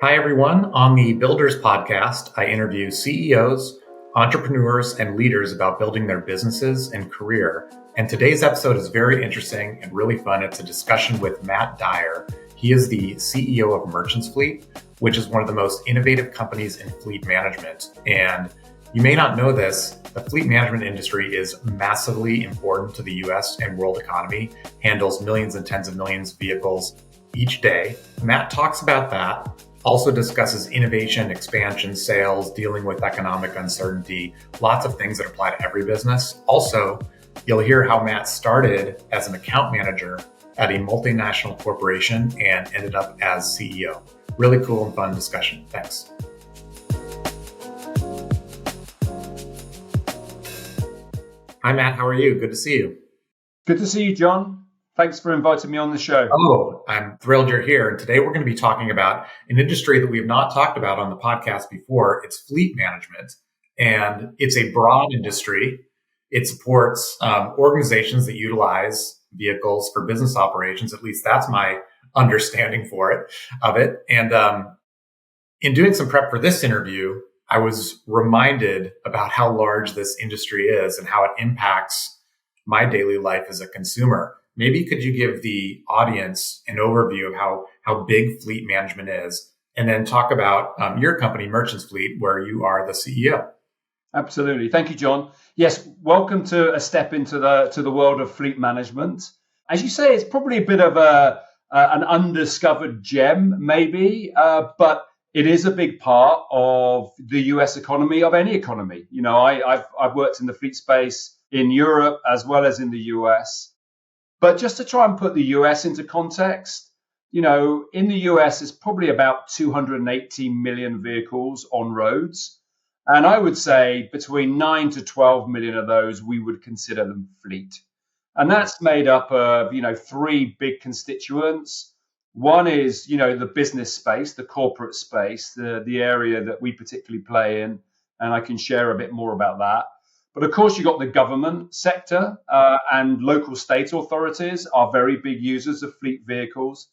Hi, everyone. On the Builders podcast, I interview CEOs, entrepreneurs, and leaders about building their businesses and career. And today's episode is very interesting and really fun. It's a discussion with Matt Dyer. He is the CEO of Merchants Fleet, which is one of the most innovative companies in fleet management. And you may not know this, the fleet management industry is massively important to the US and world economy, handles millions and tens of millions of vehicles each day. Matt talks about that. Also discusses innovation, expansion, sales, dealing with economic uncertainty, lots of things that apply to every business. Also, you'll hear how Matt started as an account manager at a multinational corporation and ended up as CEO. Really cool and fun discussion. Thanks. Hi, Matt. How are you? Good to see you. Good to see you, John. Thanks for inviting me on the show. Oh, I'm thrilled you're here. And today we're going to be talking about an industry that we have not talked about on the podcast before. It's fleet management. And it's a broad industry. It supports organizations that utilize vehicles for business operations. At least that's my understanding of it. And in doing some prep for this interview, I was reminded about how large this industry is and how it impacts my daily life as a consumer. Maybe could you give the audience an overview of how big fleet management is, and then talk about your company, Merchants Fleet, where you are the CEO? Absolutely. Thank you, John. Yes, welcome to a step into the world of fleet management. As you say, it's probably a bit of an undiscovered gem, maybe, but it is a big part of the US economy, of any economy. You know, I've worked in the fleet space in Europe as well as in the US. But just to try and put the US into context, you know, in the US, it's probably about 280 million vehicles on roads. And I would say between 9 to 12 million of those, we would consider them fleet. And that's made up of, three big constituents. One is, the business space, the corporate space, the area that we particularly play in. And I can share a bit more about that. But of course, you've got the government sector and local state authorities are very big users of fleet vehicles.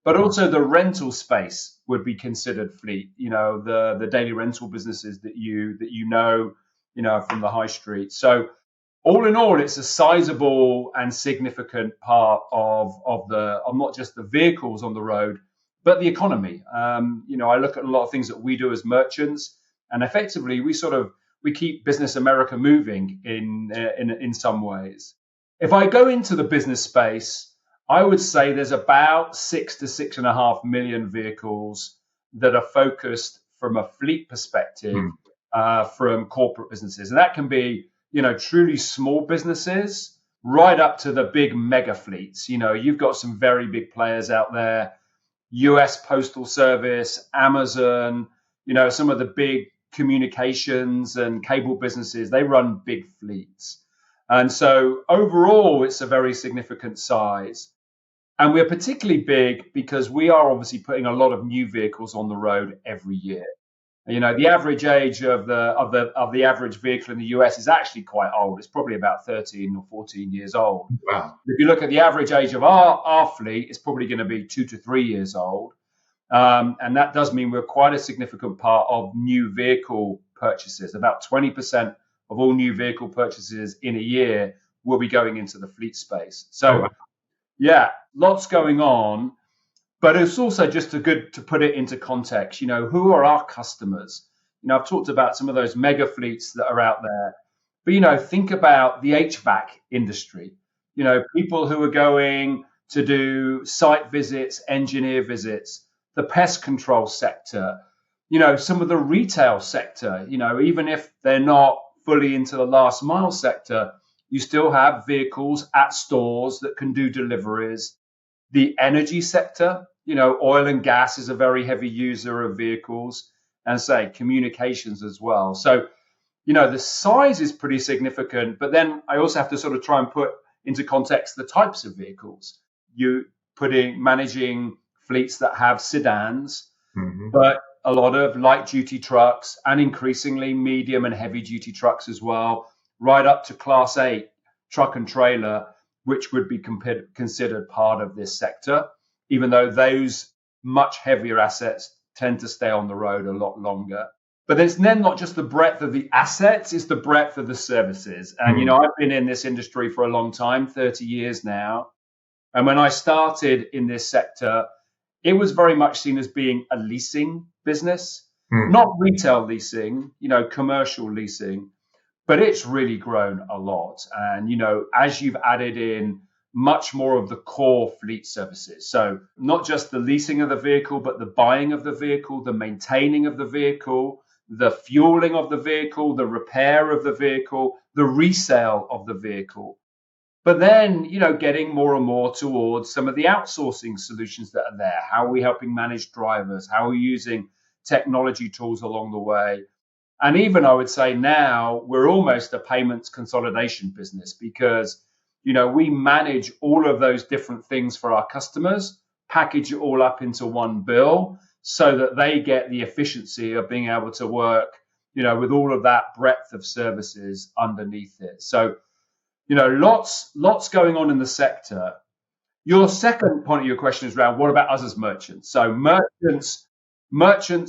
But also the rental space would be considered fleet. The daily rental businesses that you know from the high street. So all in all, it's a sizable and significant part of not just the vehicles on the road, but the economy. I look at a lot of things that we do as merchants, and effectively we keep business America moving in some ways. If I go into the business space, I would say there's about 6 to 6.5 million vehicles that are focused from a fleet perspective from corporate businesses. And that can be, truly small businesses right up to the big mega fleets. You've got some very big players out there, US Postal Service, Amazon, some of the big communications and cable businesses, they run big fleets. And so overall, it's a very significant size. And we're particularly big because we are obviously putting a lot of new vehicles on the road every year. The average age of the average vehicle in the US is actually quite old. It's probably about 13 or 14 years old. Wow. If you look at the average age of our fleet, it's probably going to be 2 to 3 years old. And that does mean we're quite a significant part of new vehicle purchases. About 20% of all new vehicle purchases in a year will be going into the fleet space. So, yeah, lots going on. But it's also just good to put it into context. Who are our customers? I've talked about some of those mega fleets that are out there. But, think about the HVAC industry. People who are going to do site visits, engineer visits, the pest control sector, some of the retail sector, even if they're not fully into the last mile sector, you still have vehicles at stores that can do deliveries. The energy sector, oil and gas is a very heavy user of vehicles, and say communications as well. So, the size is pretty significant, but then I also have to sort of try and put into context the types of vehicles. Managing fleets that have sedans, but a lot of light duty trucks and increasingly medium and heavy duty trucks as well, right up to Class 8 truck and trailer, which would be considered part of this sector, even though those much heavier assets tend to stay on the road a lot longer. But it's then not just the breadth of the assets, it's the breadth of the services. And, I've been in this industry for a long time, 30 years now. And when I started in this sector, it was very much seen as being a leasing business, not retail leasing, commercial leasing, but it's really grown a lot. And, as you've added in much more of the core fleet services, so not just the leasing of the vehicle, but the buying of the vehicle, the maintaining of the vehicle, the fueling of the vehicle, the repair of the vehicle, the resale of the vehicle. But then, getting more and more towards some of the outsourcing solutions that are there. How are we helping manage drivers? How are we using technology tools along the way? And even I would say now we're almost a payments consolidation business because, we manage all of those different things for our customers, package it all up into one bill so that they get the efficiency of being able to work, with all of that breadth of services underneath it. So, lots going on in the sector. Your second point of your question is around what about us as merchants? So merchants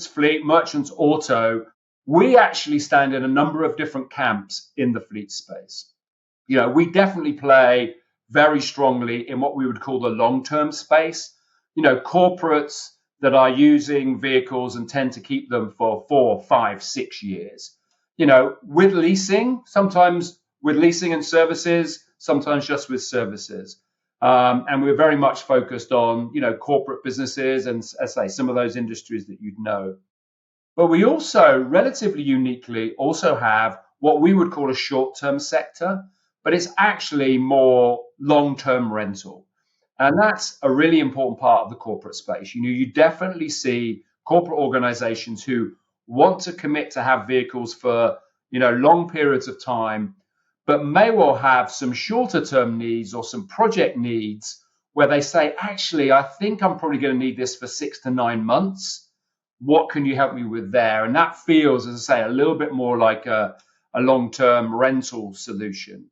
fleet, merchants auto, we actually stand in a number of different camps in the fleet space. We definitely play very strongly in what we would call the long-term space. Corporates that are using vehicles and tend to keep them for 4, 5, 6 years. With leasing, sometimes with leasing and services, sometimes just with services. And we're very much focused on, corporate businesses and, as I say, some of those industries that you'd know. But we also, relatively uniquely, also have what we would call a short-term sector, but it's actually more long-term rental. And that's a really important part of the corporate space. You definitely see corporate organizations who want to commit to have vehicles for, long periods of time, but may well have some shorter term needs or some project needs where they say, actually, I think I'm probably going to need this for 6 to 9 months. What can you help me with there? And that feels, as I say, a little bit more like a long-term rental solution.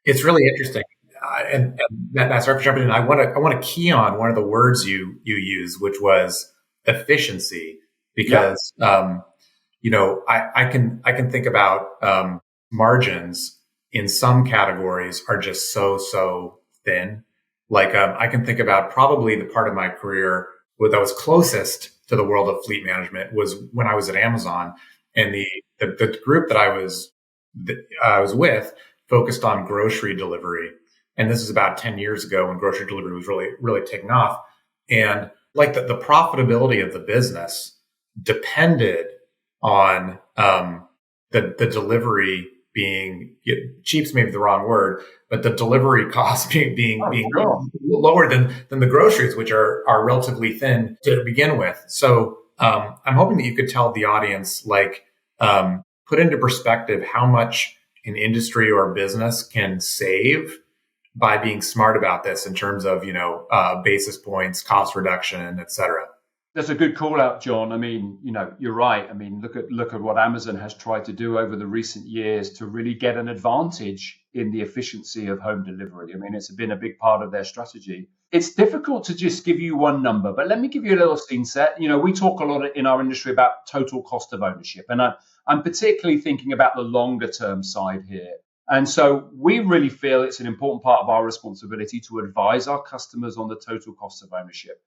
It's really interesting. And Matt, sorry for jumping in. I want to key on one of the words you used, which was efficiency, because I can think about margins in some categories are just so thin. Like I can think about probably the part of my career that was closest to the world of fleet management was when I was at Amazon, and the group that I was with focused on grocery delivery. And this is about 10 years ago when grocery delivery was really taking off. And like the profitability of the business depended on the delivery being cheap's maybe the wrong word, but the delivery cost being lower than the groceries, which are relatively thin to begin with. So I'm hoping that you could tell the audience, put into perspective how much an industry or business can save by being smart about this in terms of, basis points, cost reduction, et cetera. That's a good call out, John. I mean, you're right. I mean, look at what Amazon has tried to do over the recent years to really get an advantage in the efficiency of home delivery. I mean, it's been a big part of their strategy. It's difficult to just give you one number, but let me give you a little scene set. We talk a lot in our industry about total cost of ownership, and I'm particularly thinking about the longer term side here. And so we really feel it's an important part of our responsibility to advise our customers on the total cost of ownership.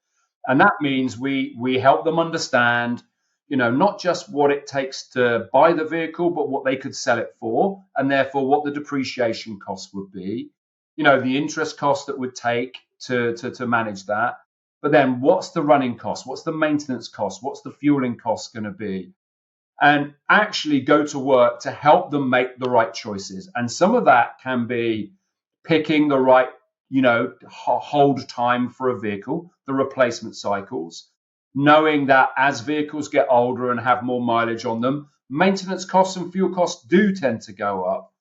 And that means we help them understand, not just what it takes to buy the vehicle, but what they could sell it for, and therefore what the depreciation cost would be, the interest cost that would take to manage that. But then what's the running cost? What's the maintenance cost? What's the fueling cost going to be? And actually go to work to help them make the right choices. And some of that can be picking the right hold time for a vehicle, the replacement cycles, knowing that as vehicles get older and have more mileage on them, maintenance costs and fuel costs do tend to go up,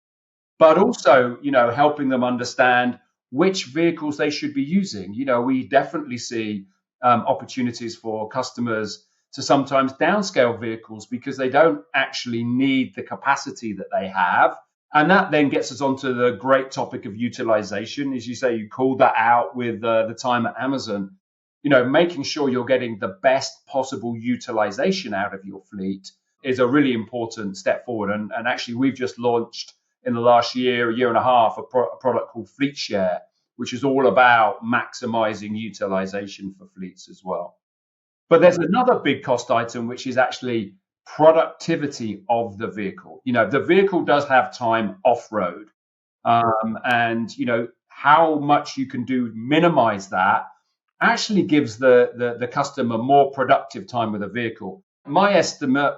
but also, helping them understand which vehicles they should be using. We definitely see opportunities for customers to sometimes downscale vehicles because they don't actually need the capacity that they have. And that then gets us onto the great topic of utilization. As you say, you called that out with the time at Amazon. making sure you're getting the best possible utilization out of your fleet is a really important step forward. And actually, we've just launched in the last year and a half, a product called Fleet Share, which is all about maximizing utilization for fleets as well. But there's another big cost item, which is actually productivity of the vehicle. The vehicle does have time off-road. And, how much you can do, minimize that, actually gives the customer more productive time with a vehicle. My estimate,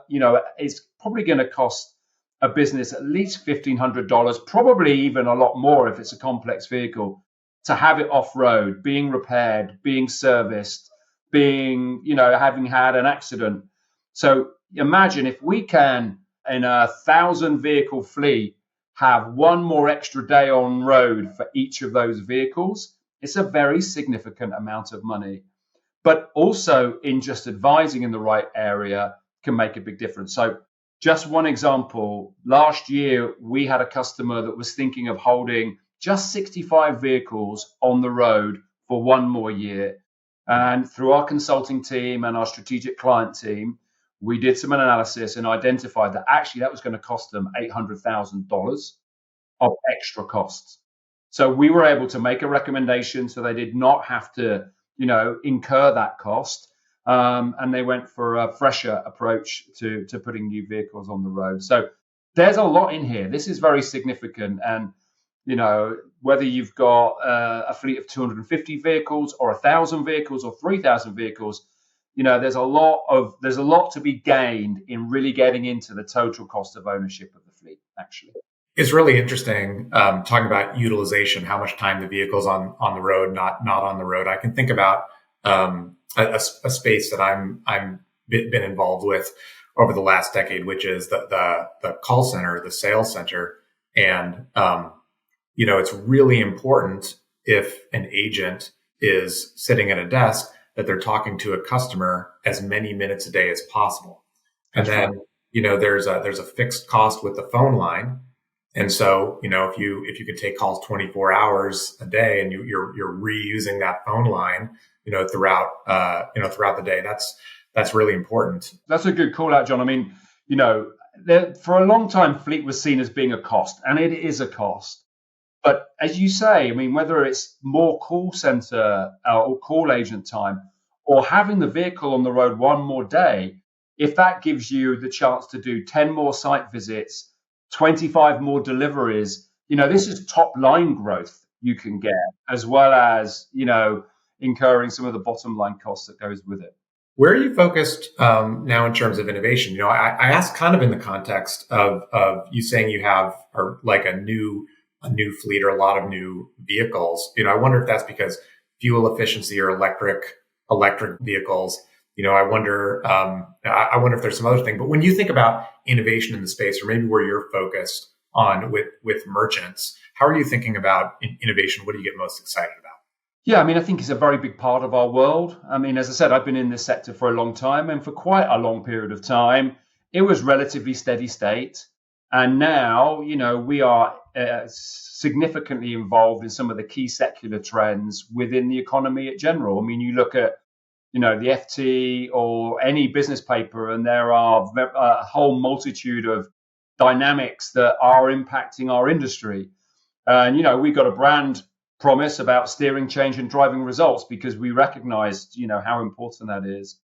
is probably going to cost a business at least $1,500, probably even a lot more if it's a complex vehicle, to have it off-road, being repaired, being serviced, being, having had an accident. So imagine if we can, in a 1,000 vehicle fleet, have one more extra day on road for each of those vehicles. It's a very significant amount of money. But also in just advising in the right area can make a big difference. So just one example, last year we had a customer that was thinking of holding just 65 vehicles on the road for one more year. And through our consulting team and our strategic client team, we did some analysis and identified that actually that was going to cost them $800,000 of extra costs. So we were able to make a recommendation so they did not have to, incur that cost. And they went for a fresher approach to putting new vehicles on the road. So there's a lot in here. This is very significant. And, whether you've got a fleet of 250 vehicles or 1,000 vehicles or 3,000 vehicles, there's a lot to be gained in really getting into the total cost of ownership of the fleet, actually. It's really interesting talking about utilization, how much time the vehicle's on the road, not on the road. I can think about a space that I'm been involved with over the last decade, which is the call center, the sales center, and it's really important if an agent is sitting at a desk that they're talking to a customer as many minutes a day as possible. And then, there's a fixed cost with the phone line. And so, if you can take calls 24 hours a day and you're reusing that phone line, throughout the day, that's really important. That's a good call out, John. I mean, for a long time, fleet was seen as being a cost, and it is a cost. But as you say, I mean, whether it's more call center or call agent time or having the vehicle on the road one more day, if that gives you the chance to do 10 more site visits, 25 more deliveries, this is top line growth you can get, as well as, incurring some of the bottom line costs that goes with it. Where are you focused now in terms of innovation? I asked kind of in the context of you saying you have like a new fleet or a lot of new vehicles. I wonder if that's because fuel efficiency or electric vehicles. I wonder if there's some other thing. But when you think about innovation in the space, or maybe where you're focused on with merchants, how are you thinking about innovation? What do you get most excited about? Yeah, I mean, I think it's a very big part of our world. I mean, as I said, I've been in this sector for a long time, and for quite a long period of time, it was relatively steady state. And now, we are significantly involved in some of the key secular trends within the economy in general. I mean, you look at, the FT or any business paper, and there are a whole multitude of dynamics that are impacting our industry. And, we've got a brand promise about steering change and driving results because we recognized, how important that is.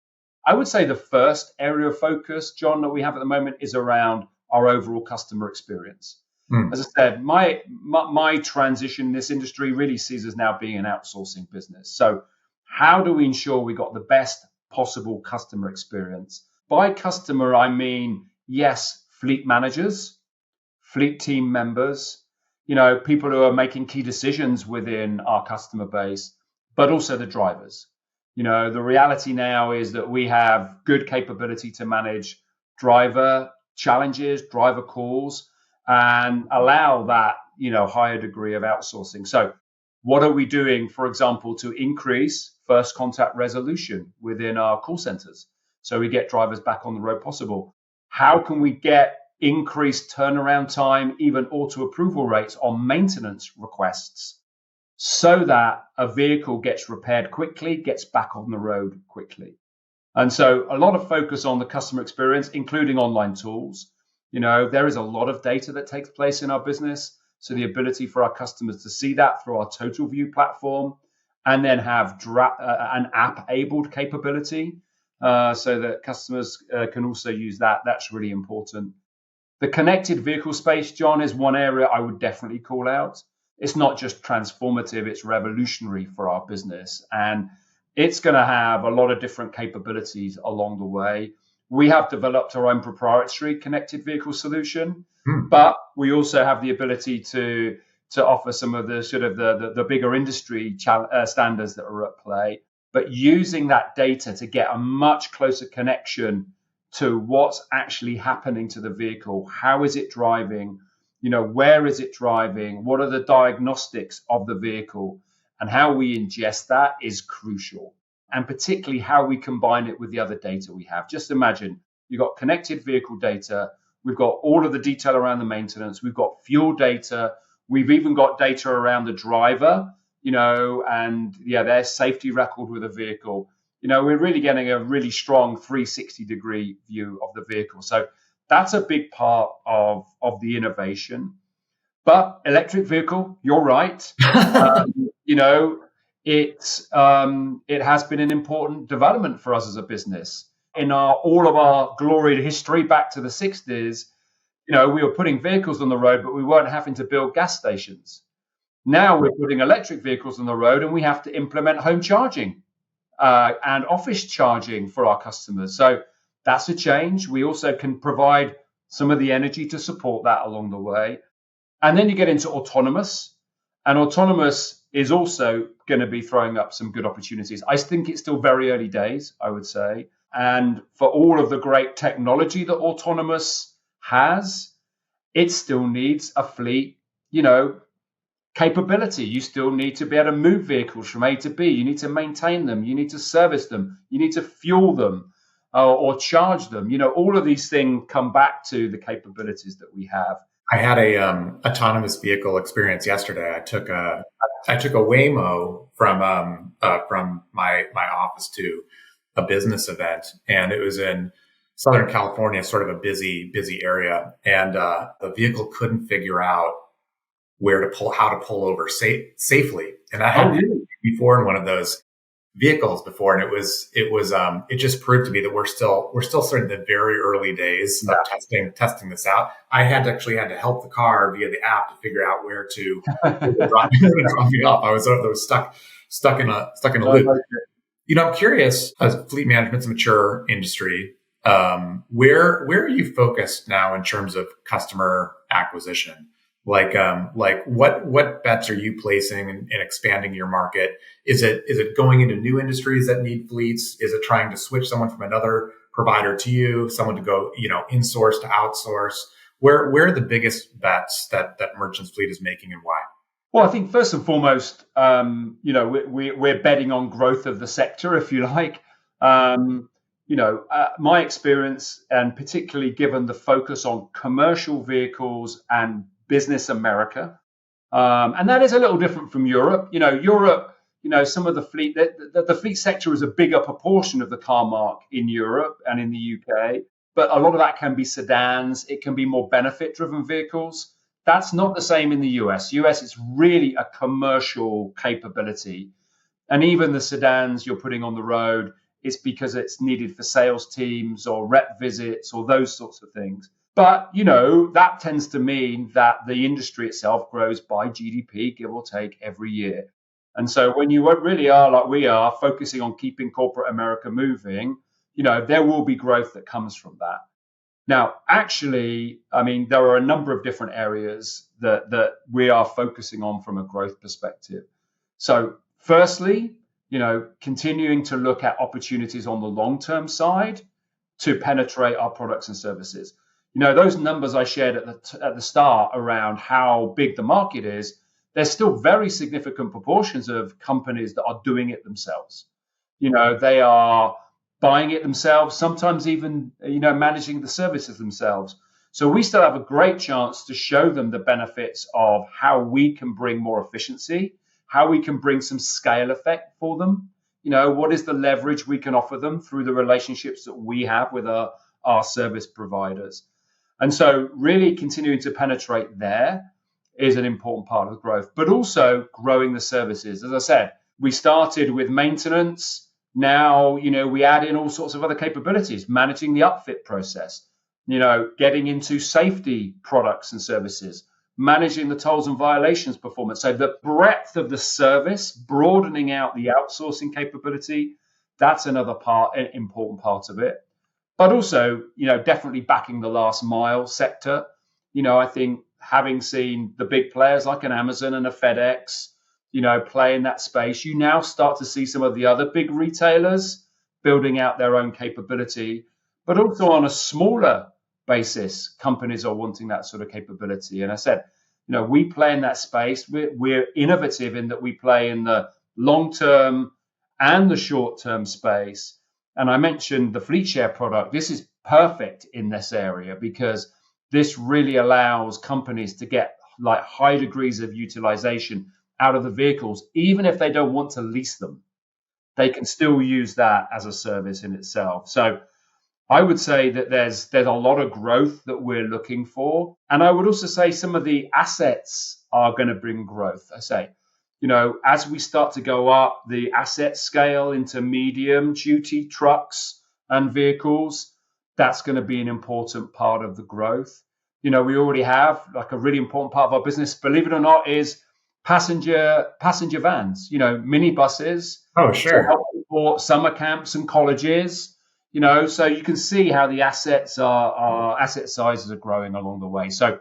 I would say the first area of focus, John, that we have at the moment is around our overall customer experience. As I said, my transition in this industry really sees us now being an outsourcing business. So how do we ensure we got the best possible customer experience? By customer, I mean, yes, fleet managers, fleet team members, people who are making key decisions within our customer base, but also the drivers. The reality now is that we have good capability to manage driver challenges, driver calls, and allow that, higher degree of outsourcing. So what are we doing, for example, to increase first contact resolution within our call centers so we get drivers back on the road possible? How can we get increased turnaround time, even auto approval rates on maintenance requests? so that a vehicle gets repaired quickly, gets back on the road quickly. And so a lot of focus on the customer experience, including online tools. There is a lot of data that takes place in our business. So the ability for our customers to see that through our Total View platform, and then have an app-enabled capability so that customers can also use that. That's really important. The connected vehicle space, John, is one area I would definitely call out. It's not just transformative, it's revolutionary for our business. And it's going to have a lot of different capabilities along the way. We have developed our own proprietary connected vehicle solution, but we also have the ability to offer some of the sort of the bigger industry standards that are at play, but using that data to get a much closer connection to what's actually happening to the vehicle. How is it driving? Where is it driving? What are the diagnostics of the vehicle? And how we ingest that is crucial. And particularly how we combine it with the other data we have. Just imagine you've got connected vehicle data. We've got all of the detail around the maintenance. We've got fuel data. We've even got data around the driver, and their safety record with a vehicle. We're really getting a really strong 360-degree view of the vehicle. So that's a big part of the innovation. But electric vehicle, you're right. It has been an important development for us as a business. In all of our gloried history back to the 60s, we were putting vehicles on the road, but we weren't having to build gas stations. Now we're putting electric vehicles on the road, and we have to implement home charging and office charging for our customers. So that's a change. We also can provide some of the energy to support that along the way. And then you get into autonomous, and autonomous is also going to be throwing up some good opportunities. I think it's still very early days, I would say. And for all of the great technology that autonomous has, it still needs a fleet, capability. You still need to be able to move vehicles from A to B. You need to maintain them. You need to service them. You need to fuel them or charge them. All of these things come back to the capabilities that we have. I had a autonomous vehicle experience yesterday. I took a Waymo from my office to a business event, and it was in Southern California, sort of a busy area, and the vehicle couldn't figure out how to pull over safely. And I had before in one of those vehicles before, and it just proved to me that we're still sort of in the very early days of testing this out. I had to help the car via the app to figure out where to drop me off. I was stuck in a loop. I'm curious, as fleet management's a mature industry, where are you focused now in terms of customer acquisition? Like what bets are you placing in expanding your market? Is it going into new industries that need fleets? Is it trying to switch someone from another provider to you, someone to go, in-source to outsource? Where are the biggest bets that Merchants Fleet is making, and why? Well, I think first and foremost, we're betting on growth of the sector, if you like. My experience, and particularly given the focus on commercial vehicles and business America, and that is a little different from Europe. Europe, some of the fleet, the fleet sector is a bigger proportion of the car mark in Europe and in the UK, but a lot of that can be sedans. It can be more benefit-driven vehicles. That's not the same in the US. US is really a commercial capability. And even the sedans you're putting on the road, it's because it's needed for sales teams or rep visits or those sorts of things. But, that tends to mean that the industry itself grows by GDP, give or take, every year. And so when you really are, like we are, focusing on keeping corporate America moving, there will be growth that comes from that. Now, actually, there are a number of different areas that we are focusing on from a growth perspective. So firstly, continuing to look at opportunities on the long-term side to penetrate our products and services. Those numbers I shared at the start around how big the market is, there's still very significant proportions of companies that are doing it themselves. They are buying it themselves, sometimes even, managing the services themselves. So we still have a great chance to show them the benefits of how we can bring more efficiency, how we can bring some scale effect for them. What is the leverage we can offer them through the relationships that we have with our service providers? And so really continuing to penetrate there is an important part of the growth, but also growing the services. As I said, we started with maintenance. Now, we add in all sorts of other capabilities, managing the upfit process, getting into safety products and services, managing the tolls and violations performance. So the breadth of the service, broadening out the outsourcing capability, that's another an important part of it. But also, definitely backing the last mile sector. I think having seen the big players like an Amazon and a FedEx, play in that space, you now start to see some of the other big retailers building out their own capability, but also on a smaller basis, companies are wanting that sort of capability. And I said, we play in that space. We're innovative in that we play in the long-term and the short-term space. And I mentioned the fleet share product. This is perfect in this area because this really allows companies to get like high degrees of utilization out of the vehicles, even if they don't want to lease them. They can still use that as a service in itself. So I would say that there's a lot of growth that we're looking for. And I would also say some of the assets are going to bring growth. I say, as we start to go up the asset scale into medium duty trucks and vehicles, that's going to be an important part of the growth. We already have like a really important part of our business, believe it or not, is passenger vans, minibuses. Oh, sure. To help support summer camps and colleges. So you can see how the asset sizes are growing along the way. So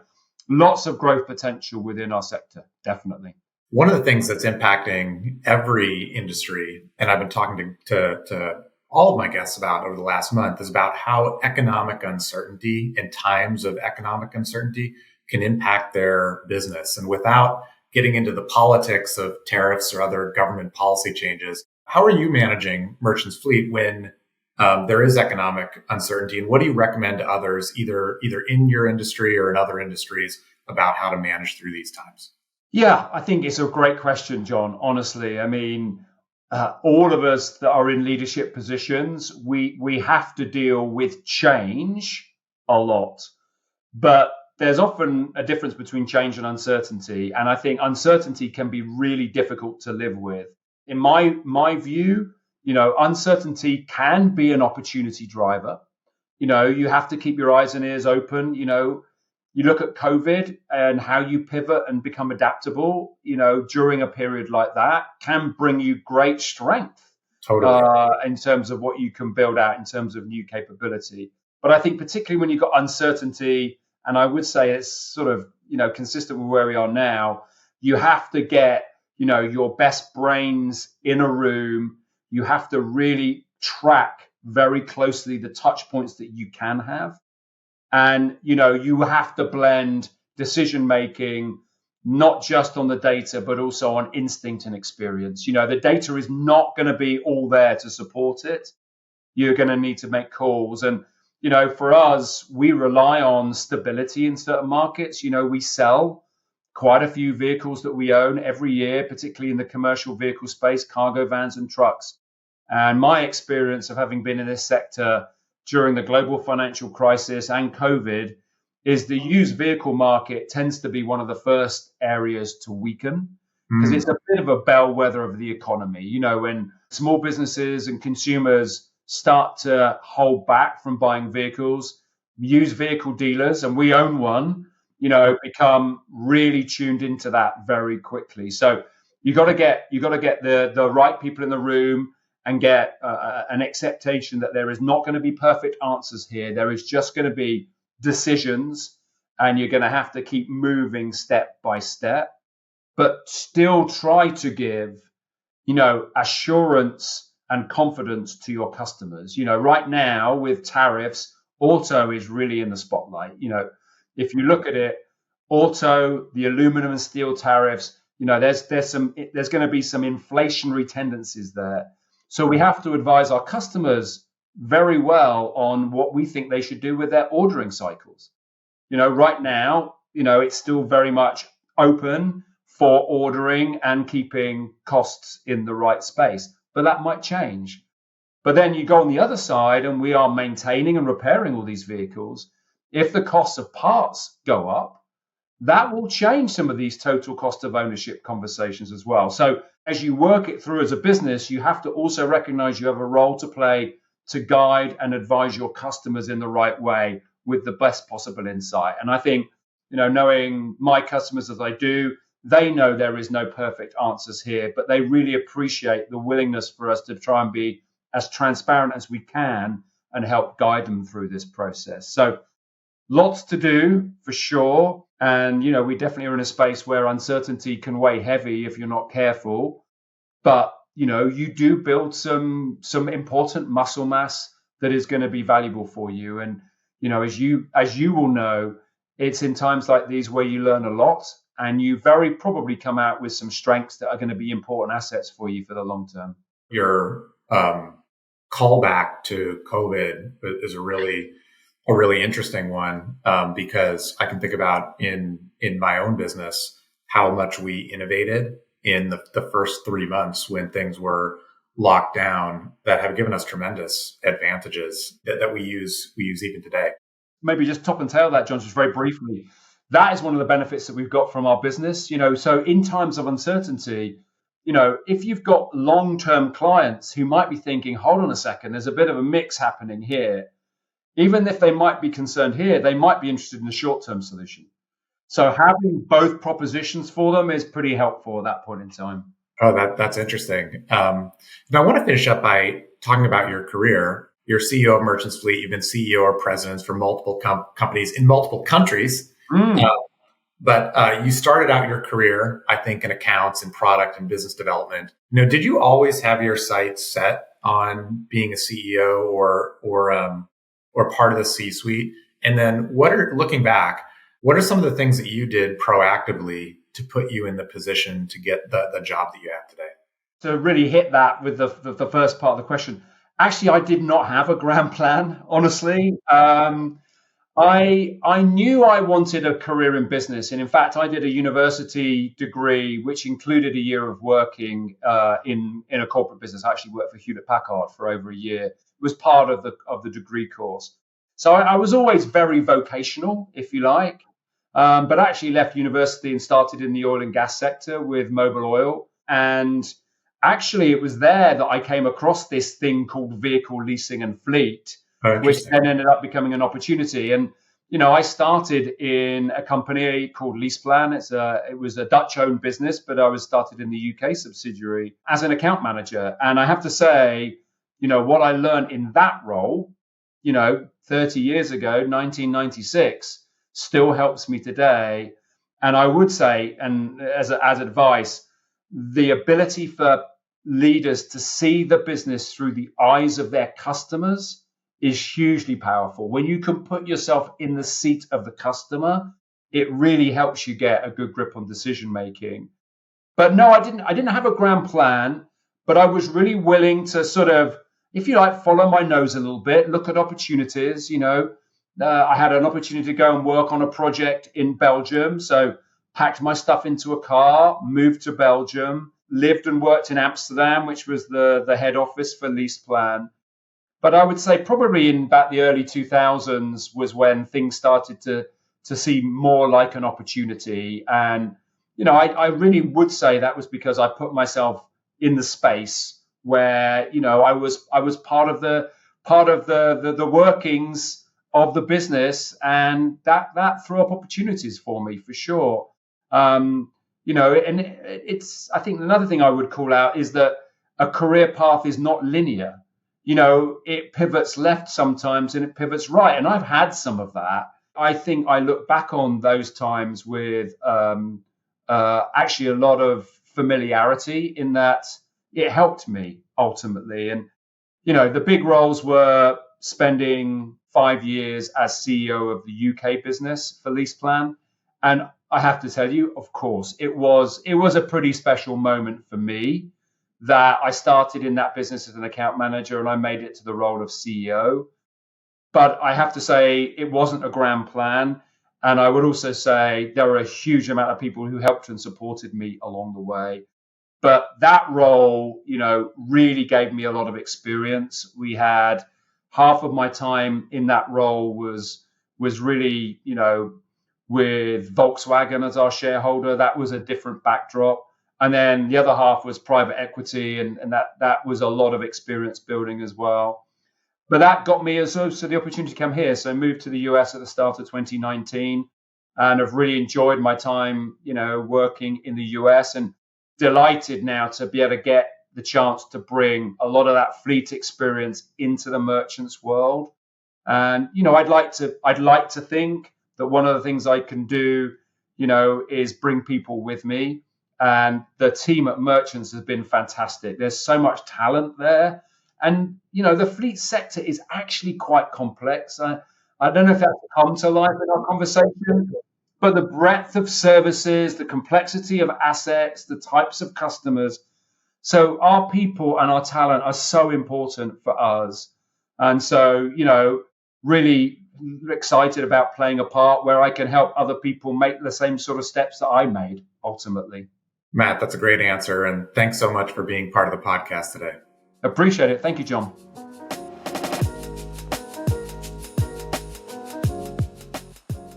lots of growth potential within our sector, definitely. One of the things that's impacting every industry, and I've been talking to all of my guests about over the last month, is about how economic uncertainty and times of economic uncertainty can impact their business. And without getting into the politics of tariffs or other government policy changes, how are you managing Merchant's Fleet when there is economic uncertainty? And what do you recommend to others, either in your industry or in other industries, about how to manage through these times? Yeah, I think it's a great question, John. Honestly, I mean, all of us that are in leadership positions, we have to deal with change a lot. But there's often a difference between change and uncertainty. And I think uncertainty can be really difficult to live with. In my view, uncertainty can be an opportunity driver. You have to keep your eyes and ears open. You look at COVID and how you pivot and become adaptable, during a period like that can bring you great strength. Totally. In terms of what you can build out in terms of new capability. But I think particularly when you've got uncertainty, and I would say it's sort of, consistent with where we are now, you have to get, your best brains in a room. You have to really track very closely the touch points that you can have. And, you have to blend decision making, not just on the data, but also on instinct and experience. The data is not going to be all there to support it. You're going to need to make calls. And, for us, we rely on stability in certain markets. We sell quite a few vehicles that we own every year, particularly in the commercial vehicle space, cargo vans and trucks. And my experience of having been in this sector during the global financial crisis and COVID is the used vehicle market tends to be one of the first areas to weaken because it's a bit of a bellwether of the economy. When small businesses and consumers start to hold back from buying vehicles, used vehicle dealers, and we own one, become really tuned into that very quickly. So you got to get the right people in the room and get an acceptation that there is not going to be perfect answers here. There is just going to be decisions, and you're going to have to keep moving step by step, but still try to give, assurance and confidence to your customers. Right now with tariffs, auto is really in the spotlight. If you look at it, auto, the aluminum and steel tariffs, there's going to be some inflationary tendencies there. So we have to advise our customers very well on what we think they should do with their ordering cycles. Right now, it's still very much open for ordering and keeping costs in the right space. But that might change. But then you go on the other side and we are maintaining and repairing all these vehicles. If the costs of parts go up, that will change some of these total cost of ownership conversations as well. So as you work it through as a business, you have to also recognize you have a role to play to guide and advise your customers in the right way with the best possible insight. And I think, knowing my customers as I do, they know there is no perfect answers here, but they really appreciate the willingness for us to try and be as transparent as we can and help guide them through this process. So lots to do for sure. And, we definitely are in a space where uncertainty can weigh heavy if you're not careful. But, you do build some important muscle mass that is going to be valuable for you. And, as you will know, it's in times like these where you learn a lot and you very probably come out with some strengths that are going to be important assets for you for the long term. Your callback to COVID is a really interesting one, because I can think about in my own business how much we innovated in the first 3 months when things were locked down that have given us tremendous advantages that we use even today. Maybe just top and tail that, John, just very briefly. That is one of the benefits that we've got from our business. So in times of uncertainty, if you've got long-term clients who might be thinking, hold on a second, there's a bit of a mix happening here. Even if they might be concerned here, they might be interested in a short-term solution. So having both propositions for them is pretty helpful at that point in time. Oh, that's interesting. Now I want to finish up by talking about your career. You're CEO of Merchants Fleet. You've been CEO or president for multiple companies in multiple countries. But you started out your career, I think, in accounts and product and business development. Did you always have your sights set on being a CEO or part of the C-suite? And then looking back, what are some of the things that you did proactively to put you in the position to get the job that you have today? To really hit that with the first part of the question, actually, I did not have a grand plan, honestly. I knew I wanted a career in business. And in fact, I did a university degree, which included a year of working in a corporate business. I actually worked for Hewlett Packard for over a year. It was part of the degree course. So I was always very vocational, if you like, but actually left university and started in the oil and gas sector with Mobil Oil. And actually, it was there that I came across this thing called vehicle leasing and fleet, which then ended up becoming an opportunity. And, I started in a company called LeasePlan. It was a Dutch-owned business, but I was started in the UK subsidiary as an account manager. And I have to say, what I learned in that role, 30 years ago, 1996, still helps me today. And I would say, and as advice, the ability for leaders to see the business through the eyes of their customers is hugely powerful. When you can put yourself in the seat of the customer, it really helps you get a good grip on decision making. But no, I didn't have a grand plan, but I was really willing to sort of, if you like, follow my nose a little bit, look at opportunities. I had an opportunity to go and work on a project in Belgium. So packed my stuff into a car, moved to Belgium, lived and worked in Amsterdam, which was the head office for LeasePlan. But I would say probably in about the early 2000s was when things started to seem more like an opportunity. And, I really would say that was because I put myself in the space where, I was part of the workings of the business, and that threw up opportunities for me for sure. And it's, I think another thing I would call out is that a career path is not linear. It pivots left sometimes and it pivots right. And I've had some of that. I think I look back on those times with actually a lot of familiarity in that it helped me ultimately. And, the big roles were spending 5 years as CEO of the UK business for LeasePlan. And I have to tell you, of course, it was a pretty special moment for me that I started in that business as an account manager and I made it to the role of CEO. But I have to say, it wasn't a grand plan. And I would also say there were a huge amount of people who helped and supported me along the way. But that role, really gave me a lot of experience. We had half of my time in that role was really, with Volkswagen as our shareholder. That was a different backdrop. And then the other half was private equity, and that was a lot of experience building as well. But that got me also the opportunity to come here. So I moved to the US at the start of 2019 and have really enjoyed my time, working in the US, and delighted now to be able to get the chance to bring a lot of that fleet experience into the merchants world. And, I'd like to think that one of the things I can do, is bring people with me. And the team at Merchants has been fantastic. There's so much talent there. And, the fleet sector is actually quite complex. I don't know if that's come to life in our conversation, but the breadth of services, the complexity of assets, the types of customers. So our people and our talent are so important for us. And so, really excited about playing a part where I can help other people make the same sort of steps that I made ultimately. Matt, that's a great answer. And thanks so much for being part of the podcast today. Appreciate it. Thank you, John.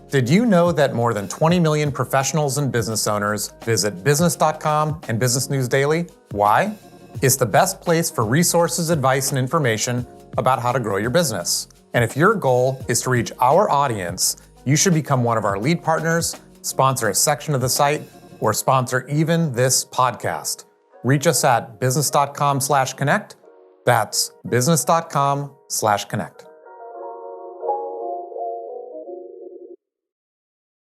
Did you know that more than 20 million professionals and business owners visit business.com and Business News Daily? Why? It's the best place for resources, advice, and information about how to grow your business. And if your goal is to reach our audience, you should become one of our lead partners, sponsor a section of the site, or sponsor even this podcast. Reach us at business.com/connect. That's business.com/connect.